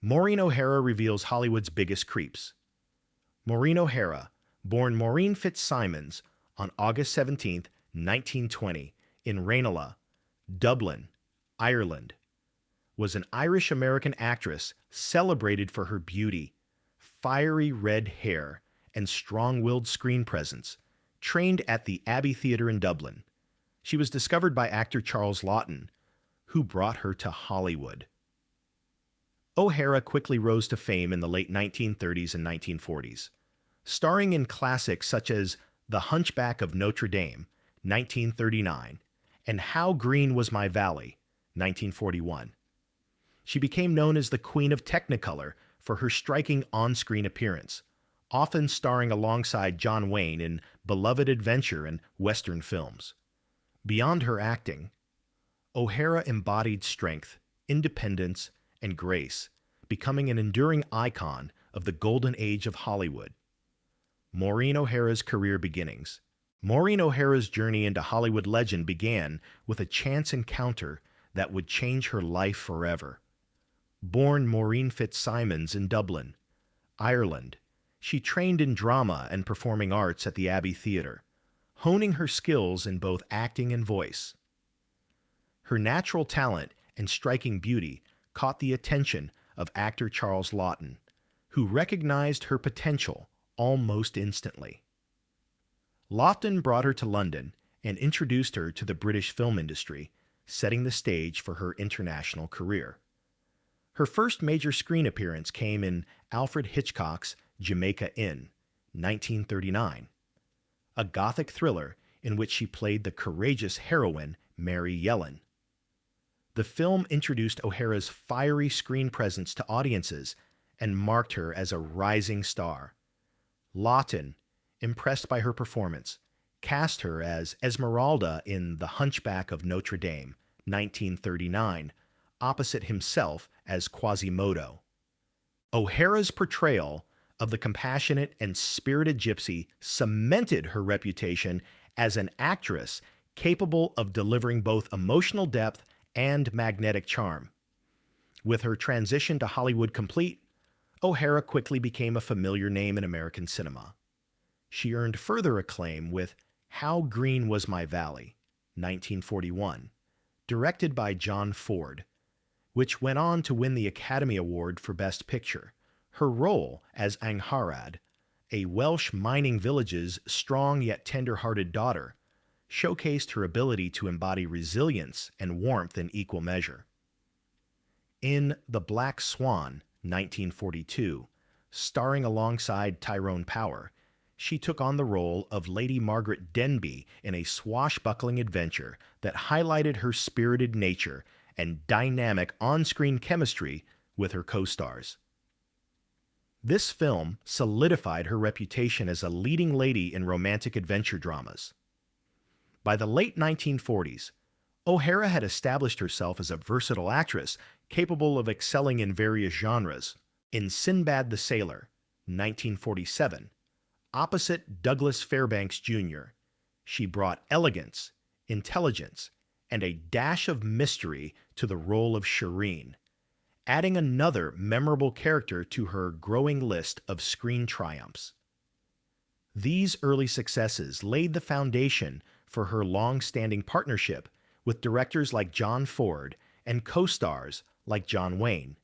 Maureen O'Hara reveals Hollywood's biggest creeps. Maureen O'Hara, born Maureen Fitzsimons on August 17, 1920, in Ranelagh, Dublin, Ireland, was an Irish-American actress celebrated for her beauty, fiery red hair, and strong-willed screen presence. Trained at the Abbey Theatre in Dublin, she was discovered by actor Charles Laughton, who brought her to Hollywood. O'Hara quickly rose to fame in the late 1930s and 1940s, starring in classics such as The Hunchback of Notre Dame, 1939, and How Green Was My Valley, 1941. She became known as the Queen of Technicolor for her striking on-screen appearance, often starring alongside John Wayne in beloved adventure and Western films. Beyond her acting, O'Hara embodied strength, independence, and grace, becoming an enduring icon of the golden age of Hollywood. Maureen O'Hara's career beginnings. Maureen O'Hara's journey into Hollywood legend began with a chance encounter that would change her life forever. Born Maureen Fitzsimons in Dublin, Ireland, she trained in drama and performing arts at the Abbey Theatre, honing her skills in both acting and voice. Her natural talent and striking beauty caught the attention of actor Charles Laughton, who recognized her potential almost instantly. Laughton brought her to London and introduced her to the British film industry, setting the stage for her international career. Her first major screen appearance came in Alfred Hitchcock's Jamaica Inn, 1939, a Gothic thriller in which she played the courageous heroine Mary Yellen. The film introduced O'Hara's fiery screen presence to audiences and marked her as a rising star. Laughton, impressed by her performance, cast her as Esmeralda in The Hunchback of Notre Dame, 1939, opposite himself as Quasimodo. O'Hara's portrayal of the compassionate and spirited gypsy cemented her reputation as an actress capable of delivering both emotional depth and magnetic charm. With her transition to Hollywood complete, O'Hara quickly became a familiar name in American cinema. She earned further acclaim with How Green Was My Valley, 1941, directed by John Ford, which went on to win the Academy Award for Best Picture. Her role as Angharad, a Welsh mining village's strong yet tender-hearted daughter, showcased her ability to embody resilience and warmth in equal measure. In The Black Swan, 1942, starring alongside Tyrone Power, she took on the role of Lady Margaret Denby in a swashbuckling adventure that highlighted her spirited nature and dynamic on-screen chemistry with her co-stars. This film solidified her reputation as a leading lady in romantic adventure dramas. By the late 1940s, O'Hara had established herself as a versatile actress capable of excelling in various genres. In Sinbad the Sailor, 1947, opposite Douglas Fairbanks Jr., she brought elegance, intelligence, and a dash of mystery to the role of Shireen, adding another memorable character to her growing list of screen triumphs. These early successes laid the foundation for her long-standing partnership with directors like John Ford and co-stars like John Wayne,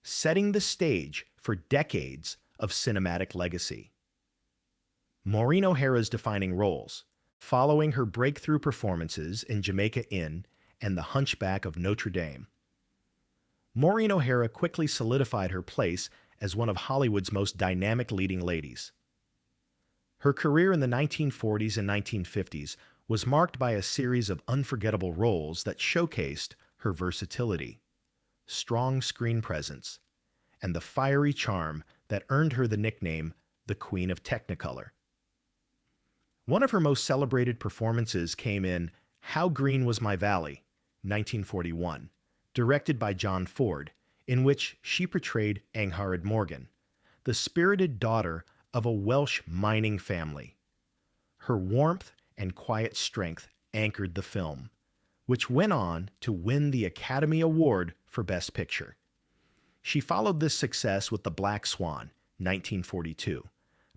setting the stage for decades of cinematic legacy. Maureen O'Hara's defining roles, following her breakthrough performances in Jamaica Inn and The Hunchback of Notre Dame. Maureen O'Hara quickly solidified her place as one of Hollywood's most dynamic leading ladies. Her career in the 1940s and 1950s was marked by a series of unforgettable roles that showcased her versatility, strong screen presence, and the fiery charm that earned her the nickname the Queen of Technicolor. One of her most celebrated performances came in How Green Was My Valley, 1941, directed by John Ford, in which she portrayed Angharad Morgan, the spirited daughter of a Welsh mining family. Her warmth and quiet strength anchored the film, which went on to win the Academy Award for Best Picture. She followed this success with The Black Swan, 1942,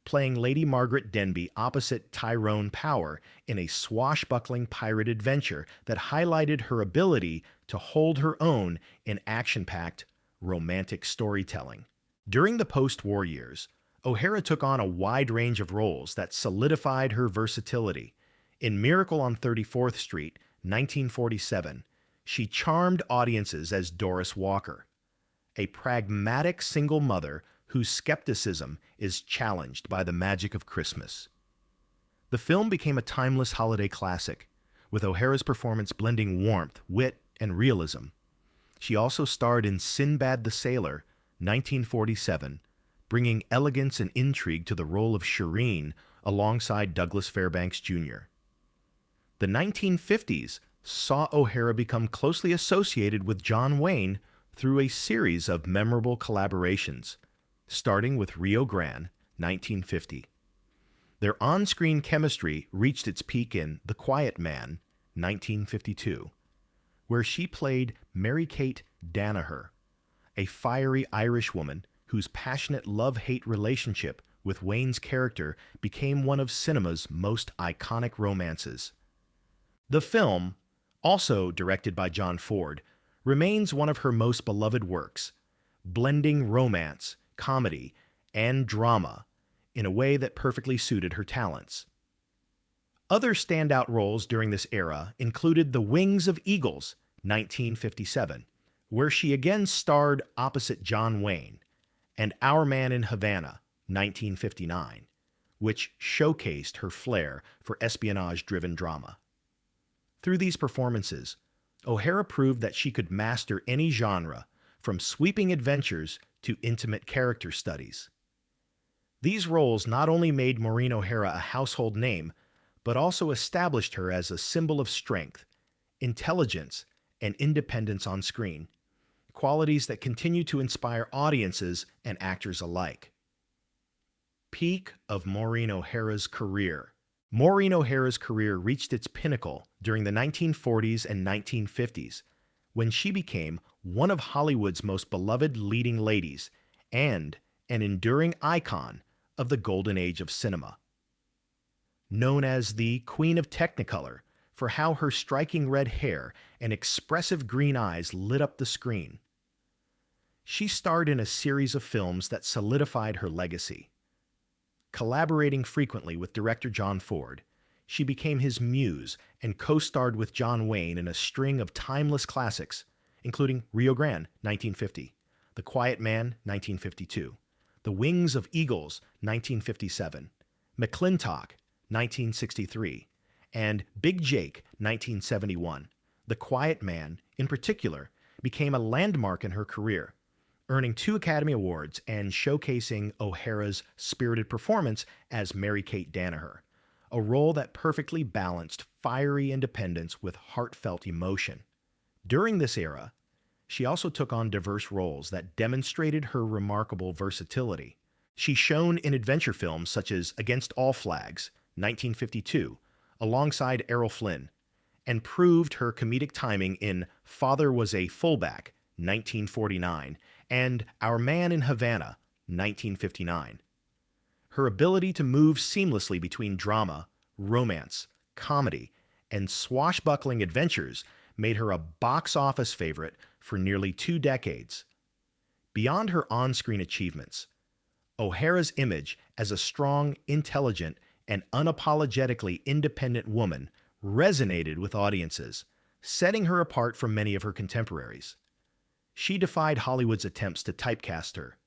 playing Lady Margaret Denby opposite Tyrone Power in a swashbuckling pirate adventure that highlighted her ability to hold her own in action-packed, romantic storytelling. During the post-war years, O'Hara took on a wide range of roles that solidified her versatility. In Miracle on 34th Street, 1947, she charmed audiences as Doris Walker, a pragmatic single mother whose skepticism is challenged by the magic of Christmas. The film became a timeless holiday classic, with O'Hara's performance blending warmth, wit, and realism. She also starred in Sinbad the Sailor, 1947, bringing elegance and intrigue to the role of Shireen alongside Douglas Fairbanks Jr. The 1950s saw O'Hara become closely associated with John Wayne through a series of memorable collaborations, starting with Rio Grande, 1950. Their on-screen chemistry reached its peak in The Quiet Man, 1952, where she played Mary-Kate Danaher, a fiery Irish woman whose passionate love-hate relationship with Wayne's character became one of cinema's most iconic romances. The film, also directed by John Ford, remains one of her most beloved works, blending romance, comedy, and drama in a way that perfectly suited her talents. Other standout roles during this era included The Wings of Eagles, 1957, where she again starred opposite John Wayne, and Our Man in Havana, 1959, which showcased her flair for espionage-driven drama. Through these performances, O'Hara proved that she could master any genre, from sweeping adventures to intimate character studies. These roles not only made Maureen O'Hara a household name, but also established her as a symbol of strength, intelligence, and independence on screen, qualities that continue to inspire audiences and actors alike. Peak of Maureen O'Hara's career. Maureen O'Hara's career reached its pinnacle during the 1940s and 1950s, when she became one of Hollywood's most beloved leading ladies and an enduring icon of the golden age of cinema. Known as the Queen of Technicolor for how her striking red hair and expressive green eyes lit up the screen, she starred in a series of films that solidified her legacy. Collaborating frequently with director John Ford, she became his muse and co-starred with John Wayne in a string of timeless classics, including Rio Grande, 1950, The Quiet Man, 1952, The Wings of Eagles, 1957, McClintock, 1963, and Big Jake, 1971. The Quiet Man, in particular, became a landmark in her career, earning 2 Academy Awards and showcasing O'Hara's spirited performance as Mary-Kate Danaher, a role that perfectly balanced fiery independence with heartfelt emotion. During this era, she also took on diverse roles that demonstrated her remarkable versatility. She shone in adventure films such as Against All Flags, 1952, alongside Errol Flynn, and proved her comedic timing in Father Was a Fullback, 1949, and Our Man in Havana, 1959. Her ability to move seamlessly between drama, romance, comedy, and swashbuckling adventures made her a box office favorite for nearly 2 decades. Beyond her on-screen achievements, O'Hara's image as a strong, intelligent, and unapologetically independent woman resonated with audiences, setting her apart from many of her contemporaries. She defied Hollywood's attempts to typecast her,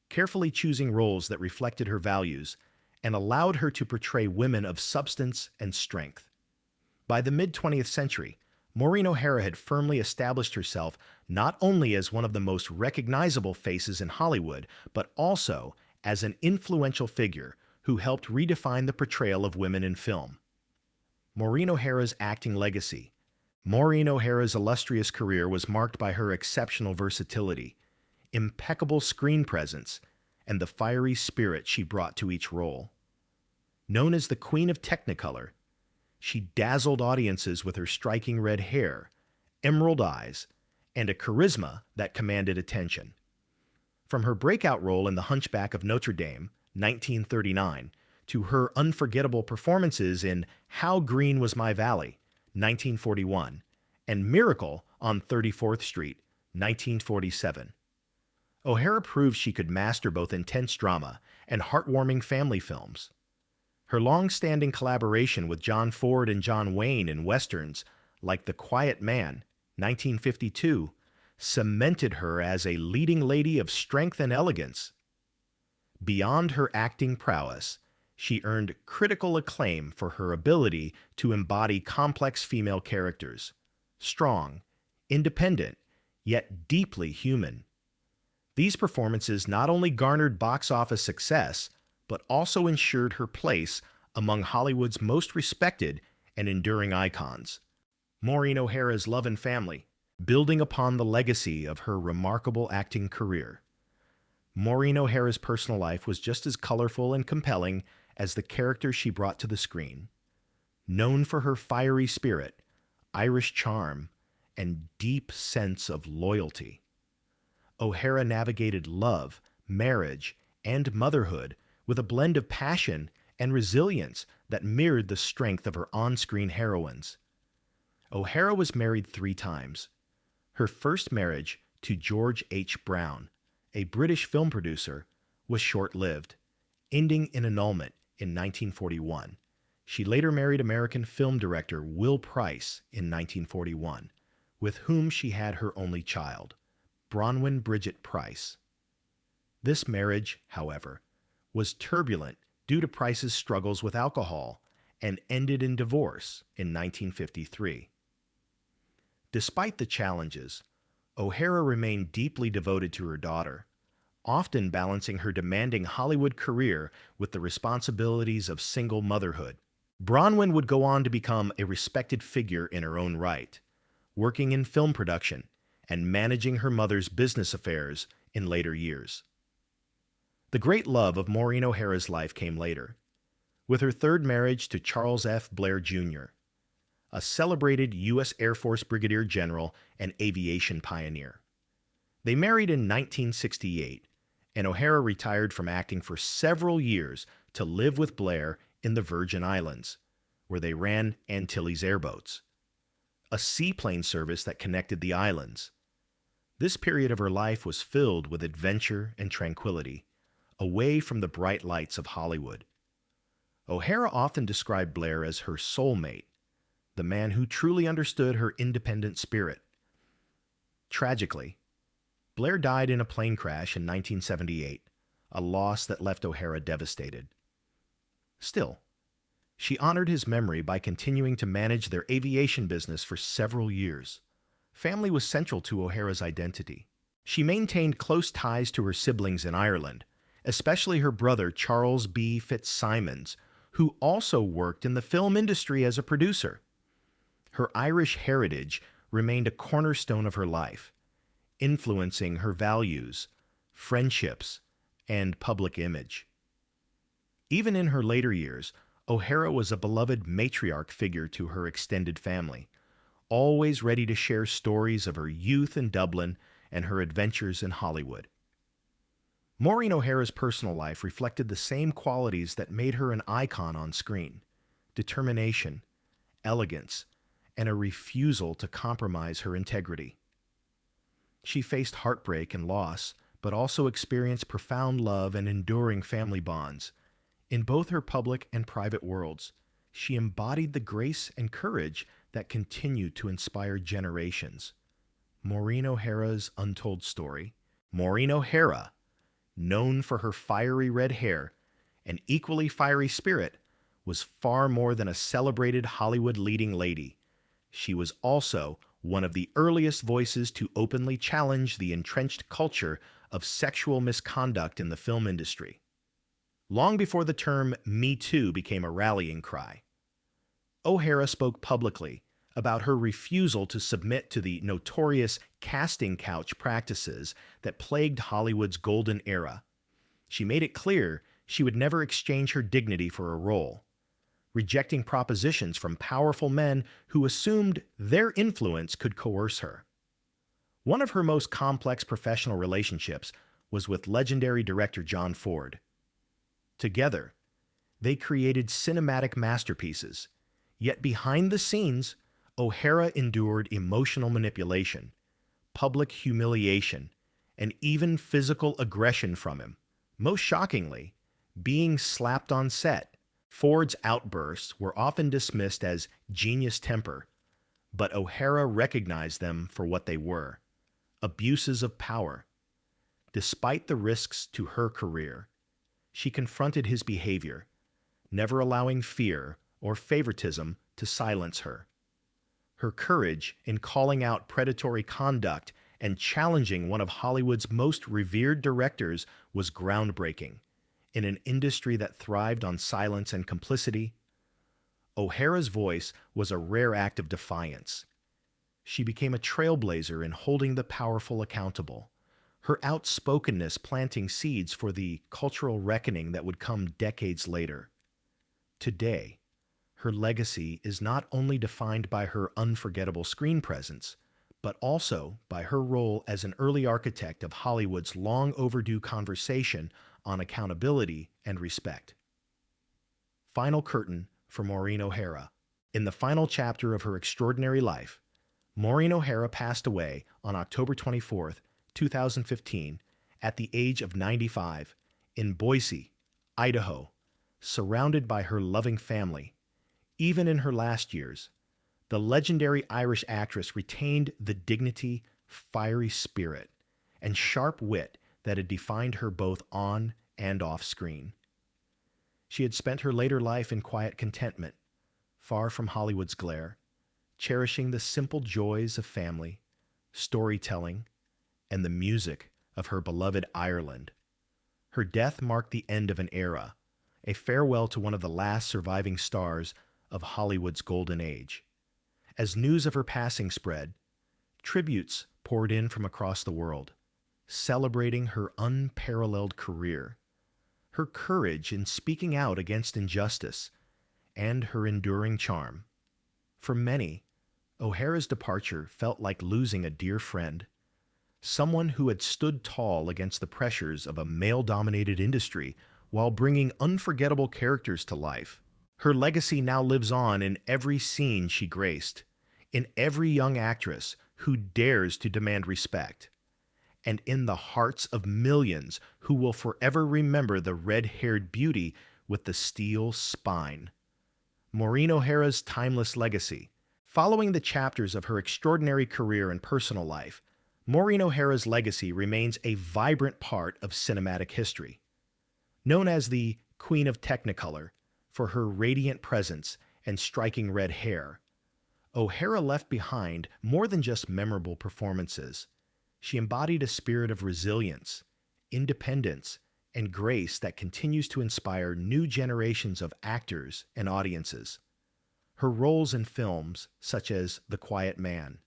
carefully choosing roles that reflected her values and allowed her to portray women of substance and strength. By the mid-20th century, Maureen O'Hara had firmly established herself not only as one of the most recognizable faces in Hollywood, but also as an influential figure who helped redefine the portrayal of women in film. Maureen O'Hara's acting legacy. Maureen O'Hara's illustrious career was marked by her exceptional versatility, impeccable screen presence, and the fiery spirit she brought to each role. Known as the Queen of Technicolor, she dazzled audiences with her striking red hair, emerald eyes, and a charisma that commanded attention. From her breakout role in The Hunchback of Notre Dame, 1939, to her unforgettable performances in How Green Was My Valley, 1941, and Miracle on 34th Street, 1947. O'Hara proved she could master both intense drama and heartwarming family films. Her long-standing collaboration with John Ford and John Wayne in westerns like The Quiet Man, 1952, cemented her as a leading lady of strength and elegance. Beyond her acting prowess, she earned critical acclaim for her ability to embody complex female characters, strong, independent, yet deeply human. These performances not only garnered box office success, but also ensured her place among Hollywood's most respected and enduring icons. Maureen O'Hara's Love and Family, building upon the legacy of her remarkable acting career. Maureen O'Hara's personal life was just as colorful and compelling as the character she brought to the screen. Known for her fiery spirit, Irish charm, and deep sense of loyalty, O'Hara navigated love, marriage, and motherhood with a blend of passion and resilience that mirrored the strength of her on-screen heroines. O'Hara was married 3 times. Her first marriage, to George H. Brown, a British film producer, was short-lived, ending in annulment in 1941. She later married American film director Will Price in 1941, with whom she had her only child, Bronwyn Bridget Price. This marriage, however, was turbulent due to Price's struggles with alcohol and ended in divorce in 1953. Despite the challenges, O'Hara remained deeply devoted to her daughter, often balancing her demanding Hollywood career with the responsibilities of single motherhood. Bronwyn would go on to become a respected figure in her own right, working in film production and managing her mother's business affairs in later years. The great love of Maureen O'Hara's life came later, with her third marriage to Charles F. Blair, Jr., a celebrated U.S. Air Force Brigadier General and aviation pioneer. They married in 1968, and O'Hara retired from acting for several years to live with Blair in the Virgin Islands, where they ran Antilles airboats, a seaplane service that connected the islands. This period of her life was filled with adventure and tranquility, away from the bright lights of Hollywood. O'Hara often described Blair as her soulmate, the man who truly understood her independent spirit. Tragically, Blair died in a plane crash in 1978, a loss that left O'Hara devastated. Still, she honored his memory by continuing to manage their aviation business for several years. Family was central to O'Hara's identity. She maintained close ties to her siblings in Ireland, especially her brother Charles B. Fitzsimons, who also worked in the film industry as a producer. Her Irish heritage remained a cornerstone of her life, influencing her values, friendships, and public image. Even in her later years, O'Hara was a beloved matriarch figure to her extended family, always ready to share stories of her youth in Dublin and her adventures in Hollywood. Maureen O'Hara's personal life reflected the same qualities that made her an icon on screen: determination, elegance, and a refusal to compromise her integrity. She faced heartbreak and loss, but also experienced profound love and enduring family bonds. In both her public and private worlds, she embodied the grace and courage that continue to inspire generations. Maureen O'Hara's untold story. Maureen O'Hara, known for her fiery red hair and equally fiery spirit, was far more than a celebrated Hollywood leading lady. She was also one of the earliest voices to openly challenge the entrenched culture of sexual misconduct in the film industry. Long before the term Me Too became a rallying cry, O'Hara spoke publicly about her refusal to submit to the notorious casting couch practices that plagued Hollywood's golden era. She made it clear she would never exchange her dignity for a role, rejecting propositions from powerful men who assumed their influence could coerce her. One of her most complex professional relationships was with legendary director John Ford. Together, they created cinematic masterpieces, yet behind the scenes, O'Hara endured emotional manipulation, public humiliation, and even physical aggression from him. Most shockingly, being slapped on set. Ford's outbursts were often dismissed as genius temper, but O'Hara recognized them for what they were: abuses of power. Despite the risks to her career, she confronted his behavior, never allowing fear or favoritism to silence her. Her courage in calling out predatory conduct and challenging one of Hollywood's most revered directors was groundbreaking. In an industry that thrived on silence and complicity, O'Hara's voice was a rare act of defiance. She became a trailblazer in holding the powerful accountable, her outspokenness planting seeds for the cultural reckoning that would come decades later. Today, her legacy is not only defined by her unforgettable screen presence, but also by her role as an early architect of Hollywood's long overdue conversation on accountability and respect. Final curtain for Maureen O'Hara. In the final chapter of her extraordinary life, Maureen O'Hara passed away on October 24, 2015, at the age of 95, in Boise, Idaho, surrounded by her loving family. Even in her last years, the legendary Irish actress retained the dignity, fiery spirit, and sharp wit that had defined her both on and off screen. She had spent her later life in quiet contentment, far from Hollywood's glare, cherishing the simple joys of family, storytelling, and the music of her beloved Ireland. Her death marked the end of an era, a farewell to one of the last surviving stars of Hollywood's golden age. As news of her passing spread, tributes poured in from across the world, celebrating her unparalleled career, her courage in speaking out against injustice, and her enduring charm. For many, O'Hara's departure felt like losing a dear friend, someone who had stood tall against the pressures of a male-dominated industry while bringing unforgettable characters to life. Her legacy now lives on in every scene she graced, in every young actress who dares to demand respect, and in the hearts of millions who will forever remember the red-haired beauty with the steel spine. Maureen O'Hara's timeless legacy. Following the chapters of her extraordinary career and personal life, Maureen O'Hara's legacy remains a vibrant part of cinematic history. Known as the Queen of Technicolor for her radiant presence and striking red hair, O'Hara left behind more than just memorable performances. She embodied a spirit of resilience, independence, and grace that continues to inspire new generations of actors and audiences. Her roles in films such as The Quiet Man,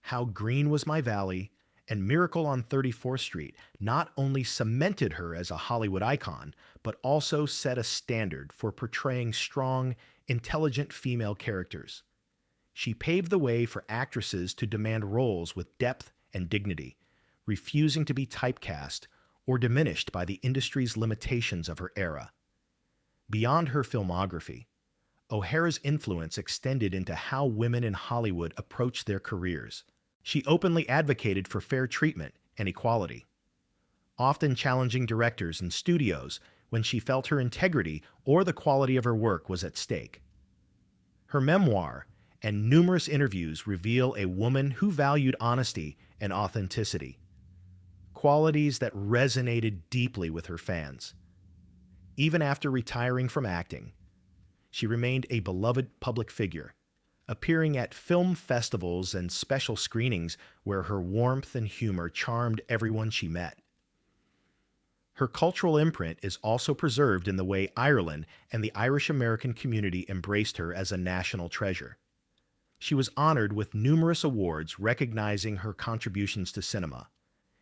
How Green Was My Valley, and Miracle on 34th Street not only cemented her as a Hollywood icon, but also set a standard for portraying strong, intelligent female characters. She paved the way for actresses to demand roles with depth and dignity, refusing to be typecast or diminished by the industry's limitations of her era. Beyond her filmography, O'Hara's influence extended into how women in Hollywood approached their careers. She openly advocated for fair treatment and equality, often challenging directors and studios when she felt her integrity or the quality of her work was at stake. Her memoir and numerous interviews reveal a woman who valued honesty and authenticity, qualities that resonated deeply with her fans. Even after retiring from acting, she remained a beloved public figure, appearing at film festivals and special screenings where her warmth and humor charmed everyone she met. Her cultural imprint is also preserved in the way Ireland and the Irish-American community embraced her as a national treasure. She was honored with numerous awards recognizing her contributions to cinema,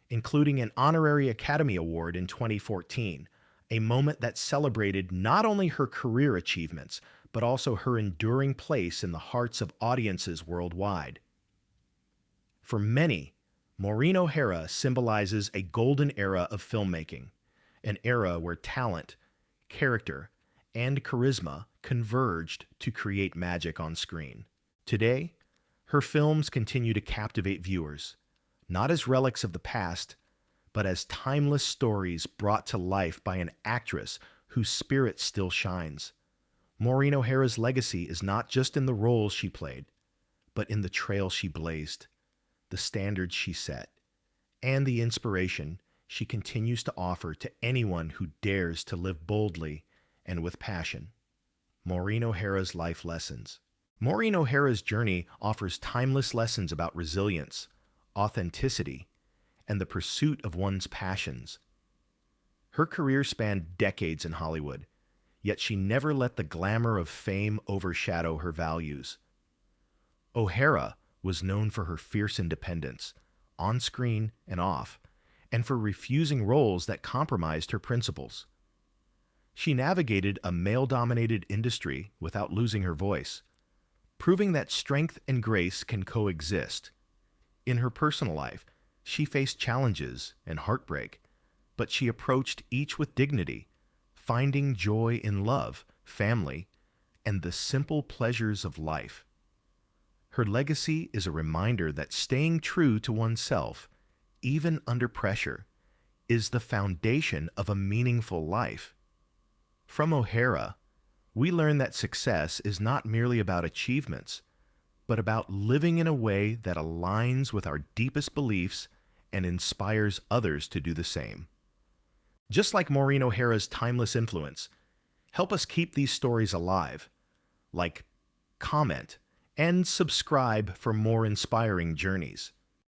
including an honorary Academy Award in 2014, a moment that celebrated not only her career achievements, but also her enduring place in the hearts of audiences worldwide. For many, Maureen O'Hara symbolizes a golden era of filmmaking, an era where talent, character, and charisma converged to create magic on screen. Today, her films continue to captivate viewers, not as relics of the past, but as timeless stories brought to life by an actress whose spirit still shines. Maureen O'Hara's legacy is not just in the roles she played, but in the trail she blazed, the standards she set, and the inspiration she continues to offer to anyone who dares to live boldly and with passion. Maureen O'Hara's life lessons. Maureen O'Hara's journey offers timeless lessons about resilience, authenticity, and the pursuit of one's passions. Her career spanned decades in Hollywood, yet she never let the glamour of fame overshadow her values. O'Hara was known for her fierce independence, on screen and off, and for refusing roles that compromised her principles. She navigated a male-dominated industry without losing her voice, proving that strength and grace can coexist. In her personal life, she faced challenges and heartbreak, but she approached each with dignity, finding joy in love, family, and the simple pleasures of life. Her legacy is a reminder that staying true to oneself, even under pressure, is the foundation of a meaningful life. From O'Hara, we learn that success is not merely about achievements, but about living in a way that aligns with our deepest beliefs and inspires others to do the same. Just like Maureen O'Hara's timeless influence, help us keep these stories alive. Like, comment, and subscribe for more inspiring journeys.